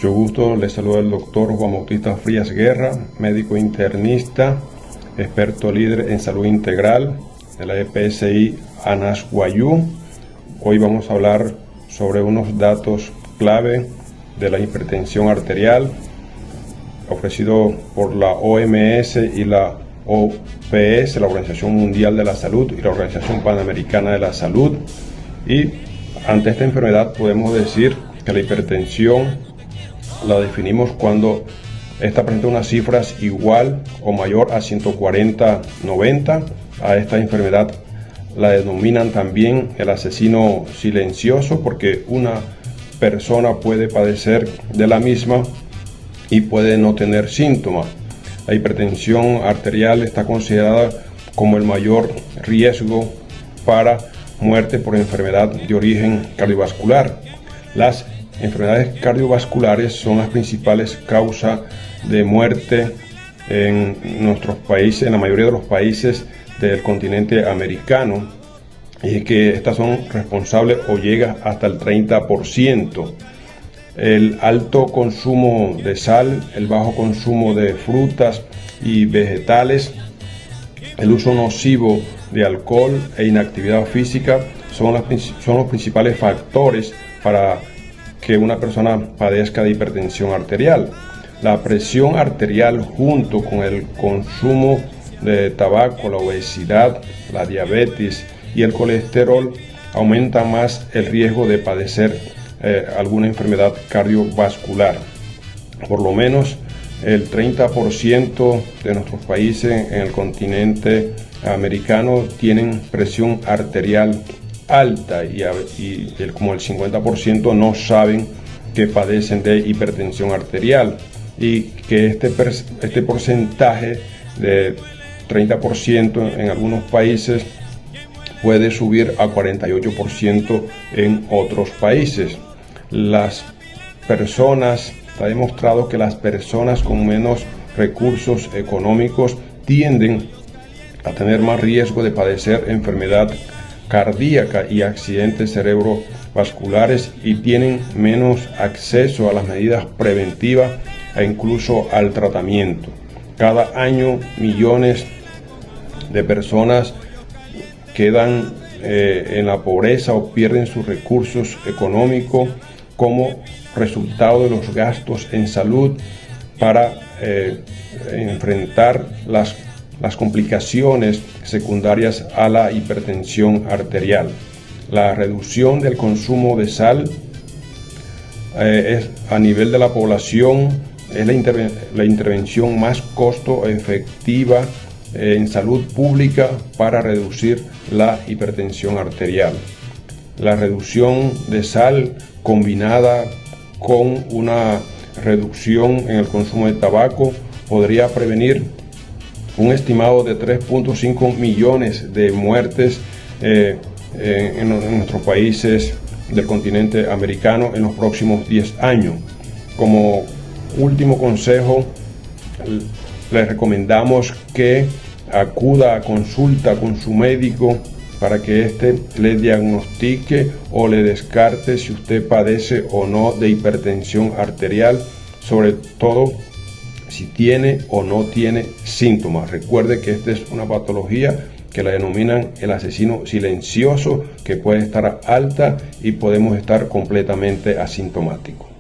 Mucho gusto, les saluda el doctor Juan Bautista Frías Guerra, médico internista, experto líder en salud integral de la EPSI ANAS-Guayú. Hoy vamos a hablar sobre unos datos clave de la hipertensión arterial ofrecido por la OMS y la OPS, la Organización Mundial de la Salud, y la Organización Panamericana de la Salud. Y ante esta enfermedad podemos decir que la hipertensión la definimos cuando esta presenta unas cifras igual o mayor a 140/90. A esta enfermedad la denominan también el asesino silencioso, porque una persona puede padecer de la misma y puede no tener síntomas. La hipertensión arterial está considerada como el mayor riesgo para muerte por enfermedad de origen cardiovascular. Las enfermedades cardiovasculares son las principales causas de muerte en nuestros países, en la mayoría de los países del continente americano, y que estas son responsables o llega hasta el 30%. El alto consumo de sal, el bajo consumo de frutas y vegetales, el uso nocivo de alcohol e inactividad física son los principales factores para que una persona padezca de hipertensión arterial. La presión arterial, junto con el consumo de tabaco, la obesidad, la diabetes y el colesterol, aumenta más el riesgo de padecer alguna enfermedad cardiovascular. Por lo menos el 30% de nuestros países en el continente americano tienen presión arterial alta, y como el 50% no saben que padecen de hipertensión arterial, y que este porcentaje de 30% en algunos países puede subir a 48% en otros países. Está demostrado que las personas con menos recursos económicos tienden a tener más riesgo de padecer enfermedad cardíaca y accidentes cerebrovasculares, y tienen menos acceso a las medidas preventivas e incluso al tratamiento. Cada año millones de personas quedan en la pobreza o pierden sus recursos económicos como resultado de los gastos en salud para enfrentar las complicaciones secundarias a la hipertensión arterial. La reducción del consumo de sal a nivel de la población es la intervención más costo efectiva en salud pública para reducir la hipertensión arterial. La reducción de sal, combinada con una reducción en el consumo de tabaco, podría prevenir un estimado de 3.5 millones de muertes en nuestros países del continente americano en los próximos 10 años. Como último consejo, les recomendamos que acuda a consulta con su médico para que éste le diagnostique o le descarte si usted padece o no de hipertensión arterial, sobre todo si tiene o no tiene síntomas. Recuerde que esta es una patología que la denominan el asesino silencioso, que puede estar alta y podemos estar completamente asintomáticos.